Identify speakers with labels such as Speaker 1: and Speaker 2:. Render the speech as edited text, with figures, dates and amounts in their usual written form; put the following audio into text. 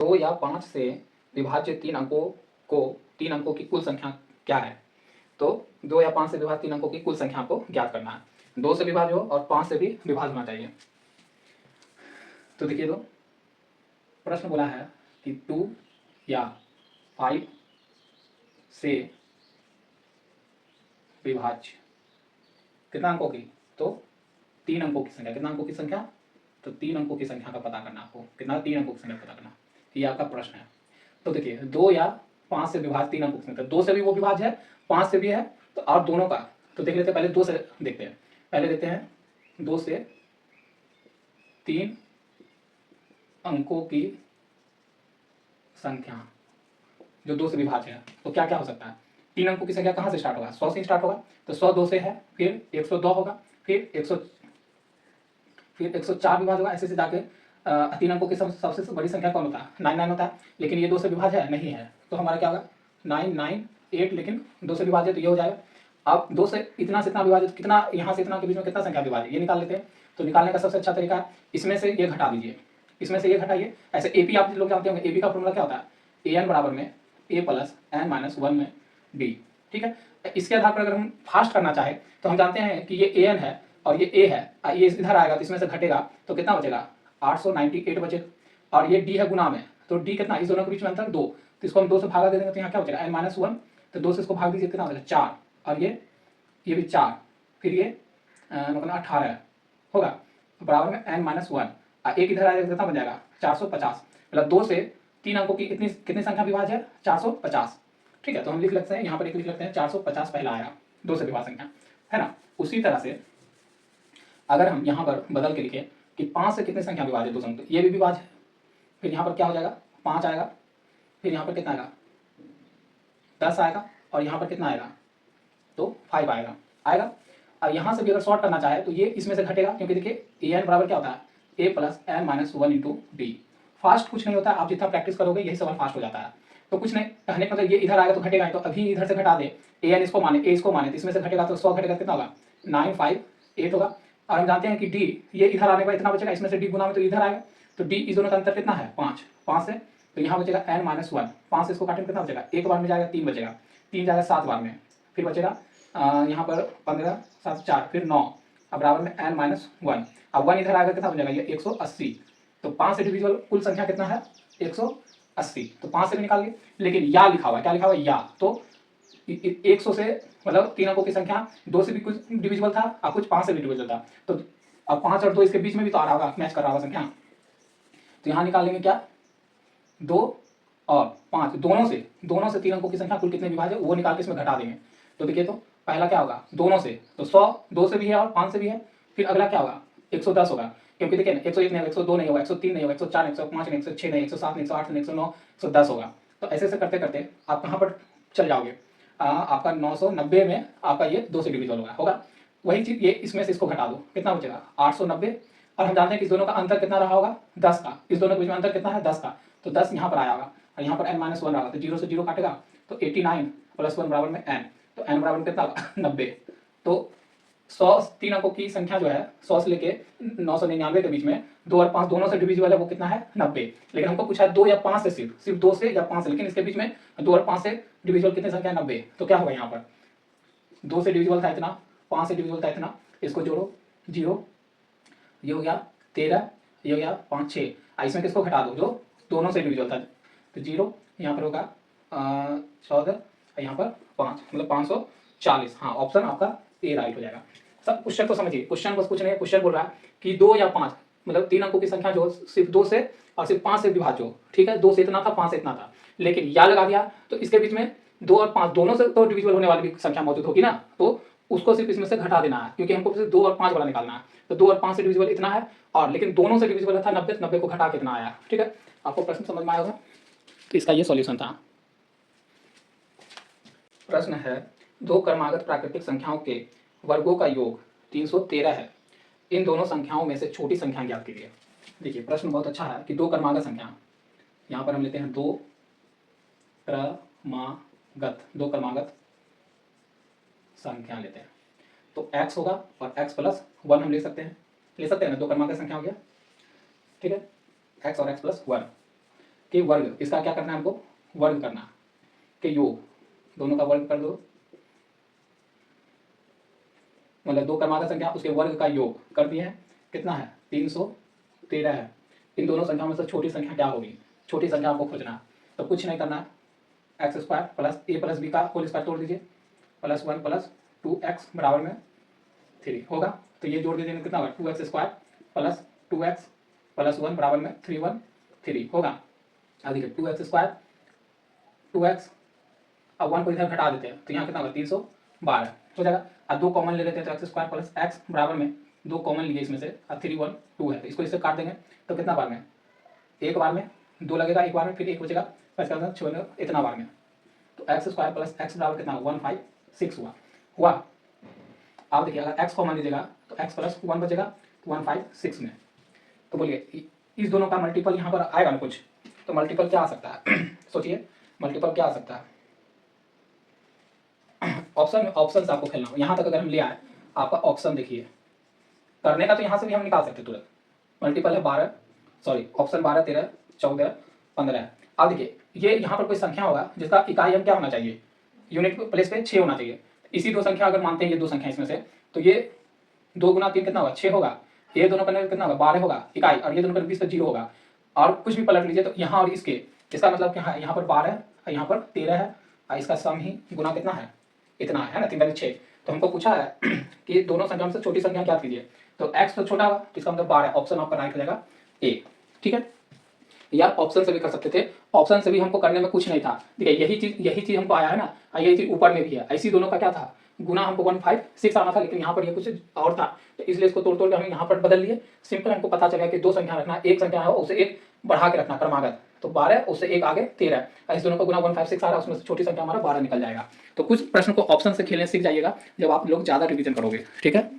Speaker 1: 2 या 5 से विभाज्य 3 अंकों की कुल संख्या क्या है? तो 2 या 5 से विभाज्य 3 अंकों की कुल संख्या को ज्ञात करना है। 2 से विभाज्य हो और 5 से भी विभाज्य होना चाहिए। तो देखिए, तो प्रश्न बोला है कि 2 या 5 से विभाज्य कितना अंकों की? तो 3 अंकों की संख्या। कितना अंकों की संख्या? तो 3 अंकों की संख्या का पता करना आपको। कितना? 3 अंकों की संख्या पता करना, ये आपका प्रश्न है। तो देखिए, 2 या 5 से विभाज्य 3 अंकों की संख्या। 2 से भी वो विभाज्य है, 5 से भी है, तो और दोनों का तो देख लेते हैं। पहले 2 से देखते हैं। पहले देखते हैं 2 से 3 अंकों की संख्या जो 2 से विभाज्य है। तो क्या क्या हो सकता है? 3 अंकों की संख्या कहाँ से स्टार्ट होगा? 100 से स्टार्ट होगा। तो 100 2 से है, फिर 102 होगा, फिर 104 विभाज्य होगा। ऐसे से जाके 3 अंकों की सबसे बड़ी संख्या कौन होता है? 99 होता है। लेकिन ये 2 से विभाज्य है नहीं है, तो हमारा क्या होगा? 998, लेकिन 2 से विभाज्य, तो ये हो जाएगा। अब 2 से इतना विभाज्य, कितना यहाँ से इतना के बीच में कितना संख्या विभाज्य, ये निकाल लेते हैं। तो निकालने का सबसे अच्छा तरीका है, इसमें से ये घटा दीजिए, इसमें से ये घटाइए। ऐसे एपी आप लोग जानते होंगे, एपी का फॉर्मूला क्या होता है? an बराबर में a प्लस n-1 में b। ठीक है, इसके आधार पर अगर हम फास्ट करना चाहें तो हम जानते हैं कि ये an है और ये a है, ये इधर आएगा तो इसमें से घटेगा, तो कितना बचेगा? 898 बचेगा। और ये d है गुना में, तो d कितना? इस दोनों के बीच में अंतर 2, तो इसको हम 2 से भागा दे देंगे, तो यहाँ क्या बचेगा? n-1, तो 2 से इसको भाग दीजिए, कितना बचेगा? 4, और ये भी 4, फिर ये मतलब 18 होगा, बराबर में n-1। एक इधर आएगा, कितना बन जाएगा? 450। मतलब 2 से 3 अंकों की कितनी संख्या विभाज्य है? 450। ठीक है, तो हम लिख लेते हैं, यहाँ पर एक लिख लेते हैं, 450 पहला आया 2 से विभाज्य संख्या, है ना। उसी तरह से अगर हम यहाँ पर बदल के लिखें कि 5 से कितनी संख्या विभाज्य? 2 संख्या, ये भी विभाज्य है। फिर यहाँ पर क्या हो जाएगा? 5 आएगा, फिर यहाँ पर कितना आएगा? 10 आएगा, और यहाँ पर कितना आएगा? तो 5 आएगा। अब यहाँ से भी अगर शॉर्ट करना चाहे तो ये इसमें से घटेगा, क्योंकि देखिए an बराबर क्या होता है? a plus n-1 into D. Fast कुछ नहीं होता, आप जितना प्रैक्टिस करोगे यही सवाल फास्ट हो जाता है। तो कुछ नहीं, कहने का मतलब ये इधर आएगा तो घटेगा, तो अभी इधर से घटा दे, an इसको माने, a इसको माने, तो इसमें से घटेगा, तो 100 घटेगा, कितना होगा? 958 होगा। और हम जानते हैं कि d, ये इधर आने पर इतना बचेगा, इसमें से d गुना में तो इधर आएगा, तो d इस दोनों का अंतर कितना है? 5 से, तो यहाँ बचेगा n-1। 5 से इसको काटेंगे, कितना बचेगा? एक बार में जाएगा 3 बचेगा, 3 जाएगा 7 बार में, फिर बचेगा यहाँ पर 15, 7, 4, फिर 9, अब बराबर में n-1। अब 1 इधर आएगा, कितना बन जाएगा? ये 180। तो 5 से डिविजिबल कुल संख्या कितना है? 180। तो 5 से भी निकाल लिए, लेकिन या लिखा हुआ है, क्या लिखा हुआ है? या। तो 100 से मतलब 3 अंकों की संख्या 2 से भी कुछ डिविजिबल था और कुछ 5 से भी डिविजिबल था। तो अब 5 और 2 इसके बीच में भी तो आ रहा होगा, मैच कर रहा होगा संख्या। तो यहाँ निकाल लेंगे क्या? 2 और 5, दोनों से 3 अंकों की संख्या कुल कितने विभाज्य, वो निकाल के इसमें घटा देंगे। तो देखिए, तो पहला क्या होगा? दोनों से, तो 100 2 से भी है और 5 से भी है। फिर अगला क्या होगा? 110 होगा, क्योंकि देखिए ना, 101 नहीं होगा, 102 नहीं होगा, 103 नहीं होगा, 104 नहीं, 105 नहीं, 106 नहीं, 107 नहीं, 108 नहीं, 109, 110 होगा। तो ऐसे ऐसे करते करते आप कहाँ पर चल जाओगे? आपका 990 में आपका ये 2 से डिविजिबल होगा। वही चीज़ ये इसमें से इसको घटा दो, कितना बचेगा? 890। और हम जानते हैं कि इस दोनों का अंतर कितना रहा होगा? 10 का। इस दोनों के बीच में अंतर कितना है? 10 का। तो 10 यहाँ पर आया होगा, और यहाँ पर n-1 रहा, तो 0 से 0 काटेगा, तो 89 प्लस 1 बराबर में n, तो n बराबर कितना होगा? 90। तो 100 3 अंकों की संख्या जो है 100 से लेके 999 के बीच में 2 और 5 दोनों से डिविजिबल है, वो कितना है? 90। लेकिन हमको पूछा है 2 या 5 से, सिर्फ 2 से या 5 से, लेकिन इसके बीच में 2 और 5 से डिविजिबल कितनी संख्या है? 90। तो क्या होगा? यहाँ पर 2 से डिविजिबल था इतना, 5 से डिविजिबल था इतना, इसको जोड़ो 0, ये हो गया 13, ये हो गया 5, 6। इसमें किसको घटा दो? जो दोनों से डिविजिबल था, तो 0 यहाँ पर होगा 14, यहाँ पर 5, मतलब 540। हाँ, ऑप्शन आपका ए राइट हो जाएगा। सब क्वेश्चन को समझिए, क्वेश्चन बस कुछ नहीं है। क्वेश्चन बोल रहा है कि 2 या 5 मतलब 3 अंकों की संख्या जो सिर्फ 2 से और सिर्फ 5 से विभाज्य हो। ठीक है, 2 से इतना था, 5 से इतना था, लेकिन या लगा दिया तो इसके बीच में 2 और 5 दोनों से तो डिविजिबल होने वाली भी संख्या मौजूद होगी ना, तो उसको सिर्फ इसमें से घटा देना है, क्योंकि हमको सिर्फ 2 और 5 वाला निकालना है। तो 2 और 5 से डिविजिबल इतना है, और लेकिन दोनों से डिविजिबल था 90, 90 को घटा कितना आया। ठीक है, आपको प्रश्न समझ में आया होगा। तो इसका ये सॉल्यूशन था। प्रश्न है, 2 क्रमागत प्राकृतिक संख्याओं के वर्गों का योग 313 है। इन दोनों संख्याओं में से छोटी संख्या ज्ञात कीजिए। देखिए, प्रश्न बहुत अच्छा है कि 2 क्रमागत संख्या, यहाँ पर हम लेते हैं 2 क्रमागत संख्या लेते हैं, तो x होगा और x प्लस 1 हम ले सकते हैं ना, 2 क्रमागत संख्या हो गया। ठीक है, x और x प्लस 1। के वर्ग, इसका क्या करना है हमको, वर्ग करना, के योग, दोनों का वर्ग कर दो, मतलब 2 क्रमागत संख्या उसके वर्ग का योग कर दिए हैं, कितना है 313 है। इन दोनों संख्याओं में से छोटी संख्या क्या होगी, छोटी संख्या आपको खोजना है। तो कुछ नहीं करना है, एक्स स्क्वायर प्लस ए प्लस बी का होल स्क्वायर तोड़ दीजिए, प्लस 1 प्लस 2x बराबर में 3 होगा। तो ये जोड़ दीजिए कितना होगा 2x square plus 2x plus 1 बराबर में 313 होगा। अब देखिए 2x स्क्वायर 2x, अब 1 को इधर घटा देते हैं तो यहाँ कितना होगा 312 हो जाएगा। अब 2 कॉमन ले लेते हैं तो एक्स स्क्वायर प्लस एक्स बराबर में 2 कॉमन लिए इसमें से, अब 3 1 2 है तो इसको इससे काट देंगे तो कितना बार में, एक बार में 2 लगेगा, एक बार में फिर 1 बचेगा, इसका मतलब 6 इतना बार में। तो एक्स स्क्वायर प्लस एक्स बराबर कितना 156 हुआ। अब देखिए अगर x कॉमन लीजिएगा तो x प्लस 1 बचेगा 156 में। तो बोलिए इस दोनों का मल्टीपल यहाँ पर आएगा ना कुछ, तो मल्टीपल क्या आ सकता है सोचिए मल्टीपल क्या आ सकता है। ऑप्शन से आपको खेलना हो, यहाँ तक अगर हम ले आए आपका ऑप्शन देखिए करने का, तो यहाँ से भी हम निकाल सकते तुरंत। मल्टीपल है 12, सॉरी ऑप्शन 12 13 14 15। अब देखिए ये यहाँ पर कोई संख्या होगा जिसका इकाई हम क्या होना चाहिए, यूनिट प्लेस पे 6 होना चाहिए। इसी 2 संख्या अगर मानते हैं ये 2 संख्या इसमें से, तो ये 2 गुना 3 कितना होगा 6 होगा, ये दोनों करने कितना होगा 12 होगा इकाई, और ये दोनों करने 20 तो 0 होगा। और कुछ भी पलट लीजिए तो यहाँ और इसके, इसका मतलब क्या है, यहाँ पर 12 है यहाँ पर 13 है, और इसका सम ही गुना कितना है इतना है ना 3 6। तो हमको पूछा है कि दोनों संख्या में से छोटी संख्या क्या कीजिए, तो x तो छोटा होगा तो इसका मतलब 12, ऑप्शन आपका राइट हो जाएगा ए। ठीक है, यार ऑप्शन से भी कर सकते थे, ऑप्शन से भी हमको करने में कुछ नहीं था। देखिए यही चीज हमको आया है ना, यही चीज ऊपर में भी है, ऐसी दोनों का क्या था गुना हमको 156 आना था, लेकिन यहाँ पर ये कुछ और था, तो इसलिए इसको तोड़ तोड़ के हम यहाँ पर बदल लिए। सिंपल हमको पता चला कि 2 संख्या रखना, एक संख्या है उसे एक बढ़ा के रखना क्रमागत, तो 12 उससे एक आगे 13, इस दोनों का गुना 156 आ रहा है, उसमें से छोटी संख्या हमारा 12 निकल जाएगा। तो कुछ प्रश्न को ऑप्शन से खेलने सीख जाइएगा जब आप लोग ज़्यादा रिवीजन करोगे। ठीक है।